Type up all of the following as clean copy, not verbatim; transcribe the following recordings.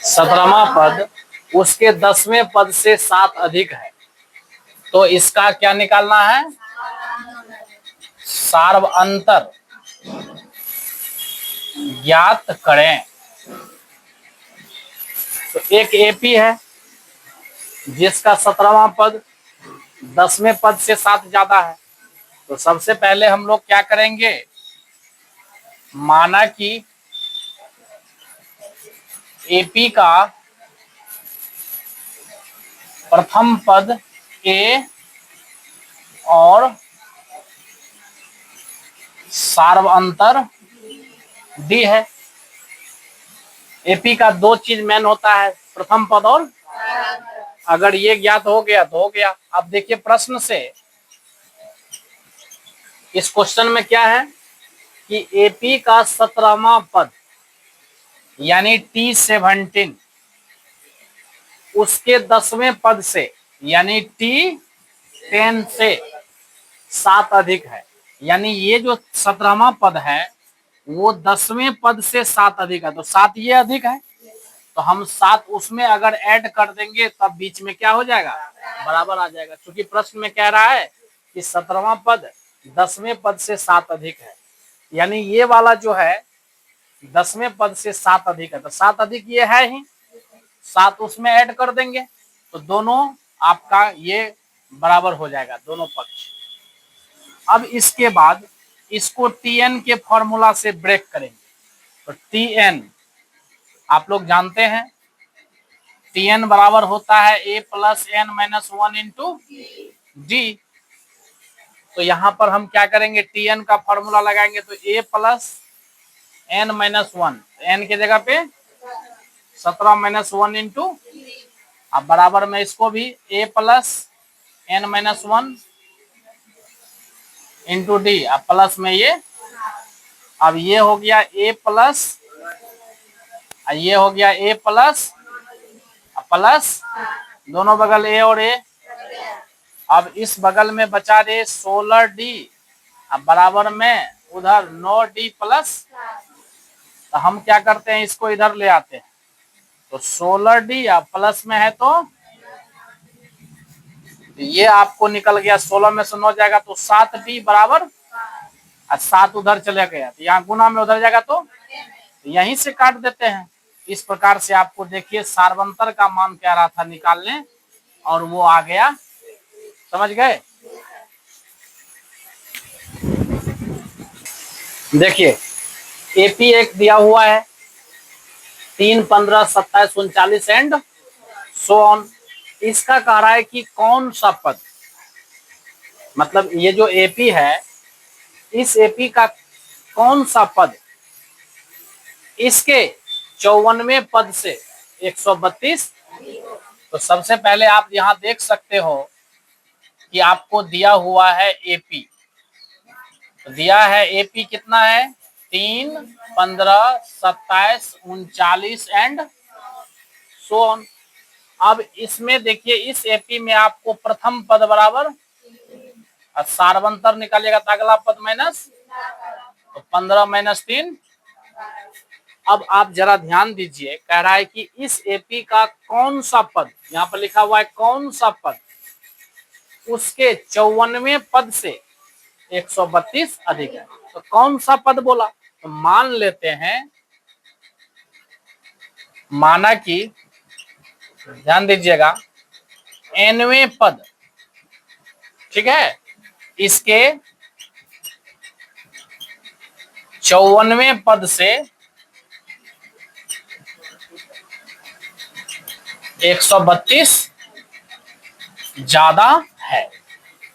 17वां पद उसके 10वें पद से 7 अधिक है, तो इसका क्या निकालना है? सार्व अंतर ज्ञात करें। तो एक एपी है जिसका 17वां पद 10वें पद से 7 ज्यादा है, तो सबसे पहले हम लोग क्या करेंगे, माना कि एपी का प्रथम पद ए और सार्व अंतर डी है। एपी का दो चीज मेन होता है, प्रथम पद और, अगर ये ज्ञात हो गया तो हो गया। अब देखिए प्रश्न से, इस क्वेश्चन में क्या है कि एपी का 17वां पद यानी T17 उसके 10वें पद से यानी T10 से 7 अधिक है, यानी ये जो 17वां पद है वो 10वें पद से 7 अधिक है, तो 7 ये अधिक है, तो हम 7 उसमें अगर ऐड कर देंगे तब बीच में क्या हो जाएगा, बराबर आ जाएगा। क्योंकि प्रश्न में कह रहा है कि 17वां पद 10वें पद से 7 अधिक है, यानी ये वाला जो है 10वें पद से 7 अधिक है, तो 7 अधिक ये है ही, 7 उसमें ऐड कर देंगे तो दोनों आपका ये बराबर हो जाएगा, दोनों पक्ष। अब इसके बाद इसको Tn के फॉर्मूला से ब्रेक करेंगे, तो Tn आप लोग जानते हैं, Tn बराबर होता है a plus n minus 1 into d. तो यहां पर हम क्या करेंगे, Tn का फॉर्मूला लगाएंगे, तो a plus n minus 1, n की जगह पे 17 माइनस 1 इंटू, अब बराबर में इसको भी a plus n minus 1 into d, अब प्लस में ये, अब ये हो गया a प्लस, ये हो गया a प्लस प्लस, दोनों बगल a और a, अब इस बगल में बचा दे 16d, अब बराबर में उधर 9d प्लस, तो हम क्या करते हैं इसको इधर ले आते हैं, तो 16d अब प्लस में है तो ये आपको निकल गया, 16 में से 9 जाएगा तो 7d बराबर, 7 उधर चले गया तो यहाँ गुना में उधर जाएगा तो यहीं से काट देते हैं। इस प्रकार से आपको देखिए सार्वंतर का मान क्या रहा था निकालने, और वो आ गया, समझ गए। देखिए एपी एक दिया हुआ है 3, 15, 27, 39 एंड सो ऑन। इसका कह रहा है कि कौन सा पद, मतलब ये जो एपी है इस एपी का कौन सा पद इसके 54वें पद से 132। तो सबसे पहले आप यहां देख सकते हो कि आपको दिया हुआ है एपी, दिया है एपी कितना है 3, 15, 27, 39 एंड सो ऑन। अब इसमें देखिए इस एपी में आपको प्रथम पद बराबर सार्वंतर निकालिएगा तो अगला पद माइनस, तो 15 माइनस 3। अब आप जरा ध्यान दीजिए, कह रहा है कि इस एपी का कौन सा पद, यहाँ पर लिखा हुआ है कौन सा पद उसके 54वें पद से 132 अधिक है, तो कौन सा पद बोला, तो मान लेते हैं, माना कि ध्यान दीजिएगा nवें पद, ठीक है, इसके 54वें पद से 132 ज्यादा है।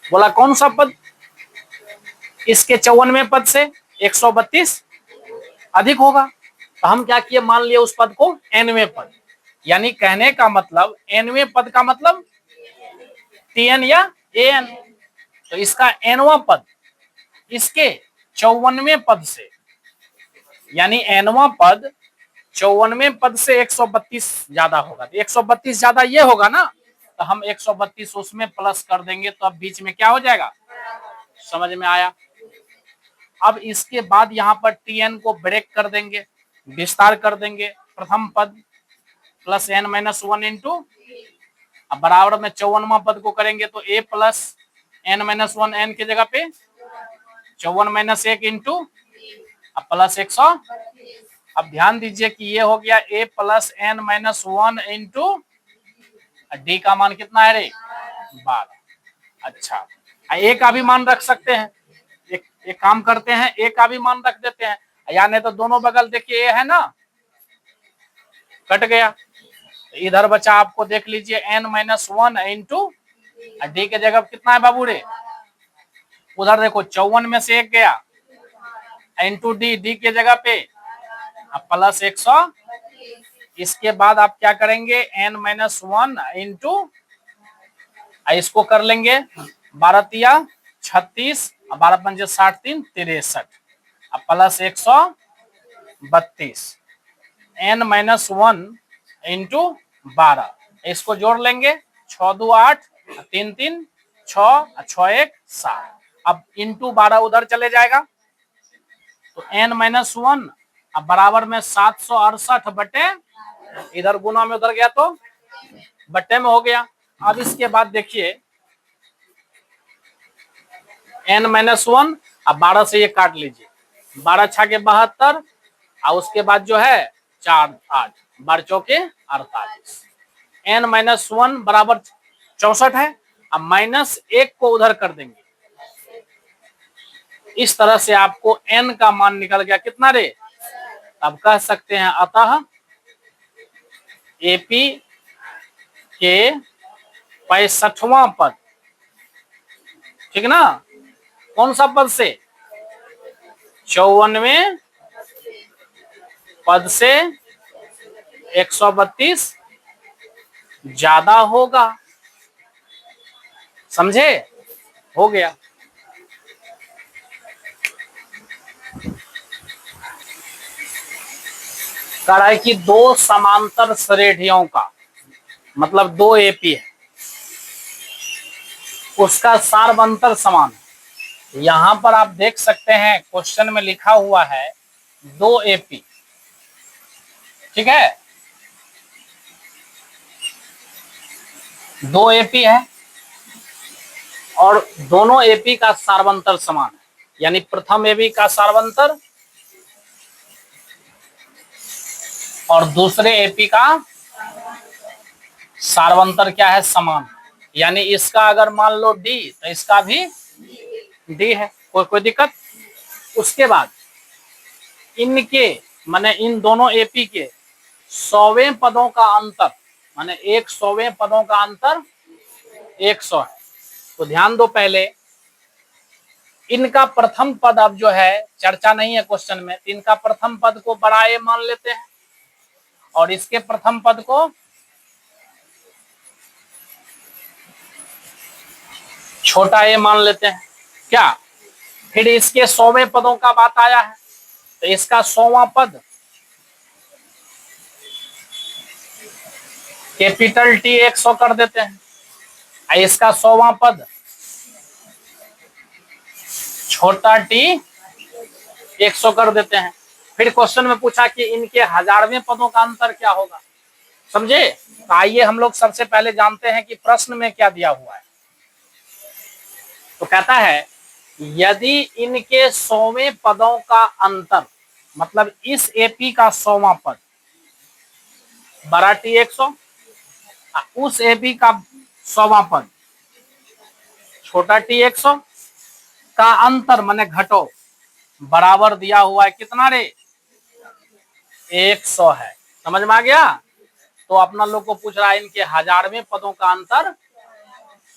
बोला कौन सा पद इसके 54वें पद से 132 अधिक होगा, तो हम क्या किए, मान लिए उस पद को nवें पद, यानी कहने का मतलब nवें पद का मतलब Tn या an, तो इसका nवां पद इसके 54वें पद से, यानी nवां पद 54वें पद से 132 ज्यादा होगा, तो 132 ज्यादा ये होगा ना, तो हम 132 उसमें प्लस कर देंगे, तो अब बीच में क्या हो जाएगा, समझ में आया। अब इसके बाद यहाँ पर Tn को ब्रेक कर देंगे, विस्तार कर देंगे, प्रथम पद plus n minus one into, अब बराबर में 54वां पद को करेंगे तो a plus n minus one, n की जगह पे 54 माइनस 1 इंटू अब प्लस 100। अब ध्यान दीजिए कि ये हो गया a plus n minus one into d का मान कितना है रे 12। अच्छा, ए का भी मान रख सकते हैं, एक काम करते हैं ए का भी मान रख देते हैं, या नहीं तो दोनों बगल देखिए ए है ना, कट गया, इधर बचा आपको देख लीजिए n minus one into d के जगह कितना है बाबू रे, उधर देखो 54 में से एक गया इंटू डी, डी के जगह पे प्लस 100। इसके बाद आप क्या करेंगे एन माइनस वन इंटू, इसको कर लेंगे 12 तिया 36, 12 पंजे 60, 3 63, अब plus 132 n minus one into 12, इसको जोड़ लेंगे 6 2 8, 3 3 6, 6 1 7, अब इंटू 12 उधर चले जाएगा तो एन माइनस वन अब बराबर में 768 बटे, इधर गुना में उधर गया तो बट्टे में हो गया। अब इसके बाद देखिए एन माइनस वन, अब 12 से ये काट लीजिए, 12 छाके 72, और उसके बाद जो है 4 8, 12 चौके 48, एन माइनस वन बराबर 64 है, अब माइनस 1 को उधर कर देंगे, इस तरह से आपको एन का मान निकल गया कितना रे, अब कह सकते हैं अतः एपी के 65वां पद, ठीक ना, कौन सा पद से, 54वें पद से 132 ज्यादा होगा, समझे, हो गया। कह रहा है कि दो समांतर श्रेणियों का मतलब दो एपी है, उसका सार्वंतर समान है। यहां पर आप देख सकते हैं क्वेश्चन में लिखा हुआ है दो एपी, ठीक है, दो एपी है और दोनों एपी का सार्वंतर समान है, यानी प्रथम एपी का सार्वंतर और दूसरे एपी का सार्वंतर क्या है, समान, यानी इसका अगर मान लो डी तो इसका भी डी है, कोई दिक्कत। उसके बाद इनके माने इन दोनों एपी के 100वें पदों का अंतर, माने 100वें पदों का अंतर 100 है, तो ध्यान दो, पहले इनका प्रथम पद अब जो है चर्चा नहीं है क्वेश्चन में, इनका प्रथम पद को बड़ा ए मान लेते हैं और इसके प्रथम पद को छोटा ए मान लेते हैं क्या। फिर इसके 100वें पदों का बात आया है तो इसका 100वां पद कैपिटल टी 100 कर देते हैं, इसका 100वां पद छोटा टी 100 कर देते हैं। फिर क्वेश्चन में पूछा कि इनके 1000वें पदों का अंतर क्या होगा, समझे, तो आइए हम लोग सबसे पहले जानते हैं कि प्रश्न में क्या दिया हुआ है। तो कहता है यदि इनके 100वें पदों का अंतर, मतलब इस एपी का 100वां पद बड़ा टी 100, उस एपी का 100वां पद छोटा टी 100 का अंतर माने घटो बराबर दिया हुआ है कितना रे, 100 है, समझ में आ गया। तो अपना लोग को पूछ रहा है इनके 1000वें पदों का अंतर,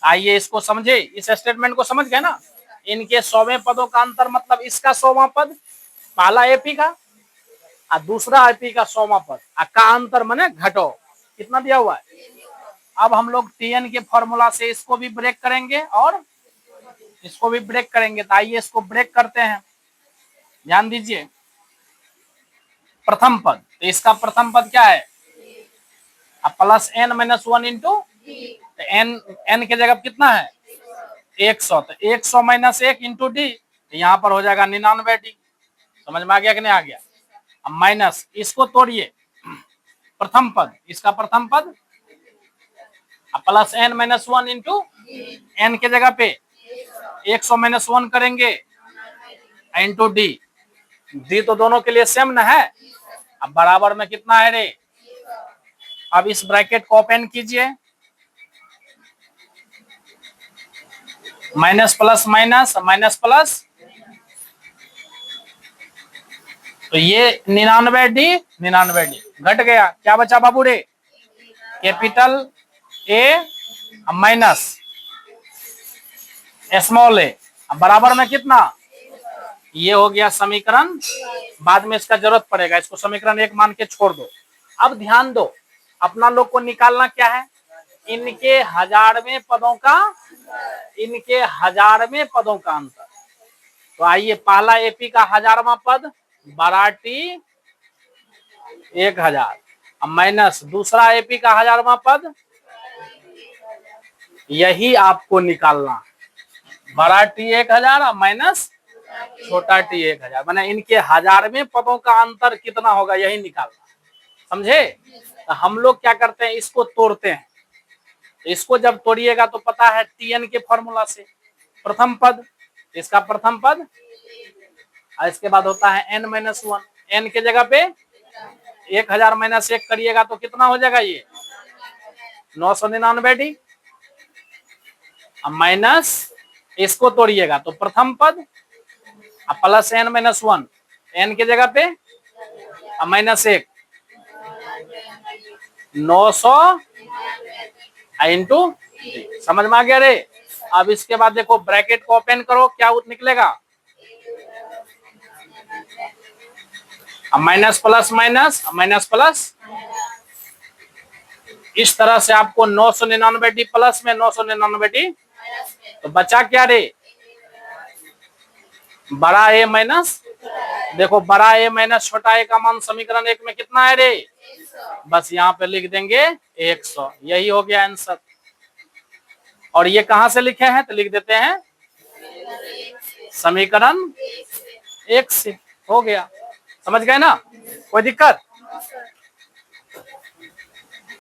आइए इसको समझे, इस स्टेटमेंट को समझ गए ना, इनके 100वें पदों का अंतर मतलब इसका 100वां पद पहला एपी का और दूसरा एपी का 100वां पद का अंतर माने घटो, कितना दिया हुआ है। अब हम लोग टीएन के फॉर्मूला से इसको भी ब्रेक करेंगे और इसको भी ब्रेक करेंगे, तो आइए इसको ब्रेक करते हैं, ध्यान दीजिए। प्रथम पद, तो इसका प्रथम पद क्या है, plus n minus one into n के जगह कितना है 100, तो 100 माइनस 1 इंटू डी, तो यहाँ पर हो जाएगा 99 डी, समझ में आ गया कि नहीं आ गया। अब माइनस इसको तोड़िए, प्रथम पद, इसका प्रथम पद plus n minus 1 into n के जगह पे 100 माइनस 1 करेंगे इंटू डी। डी तो दोनों के लिए सेम ना है। अब बराबर में कितना है रे। अब इस ब्रैकेट को ओपन कीजिए, minus plus minus minus plus, तो ये 99 डी 99 डी घट गया। क्या बचा बाबू रे, कैपिटल ए माइनस स्मॉल ए बराबर में कितना, ये हो गया समीकरण। बाद में इसका जरूरत पड़ेगा, इसको समीकरण 1 मान के छोड़ दो। अब ध्यान दो, अपना लोग को निकालना क्या है, इनके हजारवें पदों का, इनके हजारवें पदों का अंतर। तो आइए, पहला एपी का हजारवां पद बड़ा टी 1000 माइनस दूसरा एपी का हजारवां पद, यही आपको निकालना, बड़ा टी 1000 माइनस छोटा टी 1000, माने इनके हजारवें पदों का अंतर कितना होगा यही निकालना, समझे। तो हम लोग क्या करते हैं, इसको तोड़ते हैं। इसको जब तोड़िएगा तो पता है टीएन के फॉर्मूला से प्रथम पद, इसका प्रथम पद, और इसके बाद होता है एन माइनस 1। एन के जगह पे 1000 माइनस 1 करिएगा तो कितना हो जाएगा, ये 999 डी माइनस, इसको तोड़िएगा तो प्रथम पद प्लस एन माइनस 1, एन के जगह पे माइनस 1, 900 इंटू, समझ में आ गया रे। अब इसके बाद देखो ब्रैकेट को ओपन करो, क्या निकलेगा, minus plus minus minus plus, इस तरह से आपको 999 डी प्लस में 999 डी, तो बचा क्या रे, बड़ा ए माइनस, देखो बड़ा ए माइनस छोटा ए का मान समीकरण 1 में कितना है रे, बस यहाँ पे लिख देंगे 100, यही हो गया आंसर। और ये कहां से लिखे हैं, तो लिख देते हैं समीकरण 1 से, हो गया। समझ गए ना, कोई दिक्कत।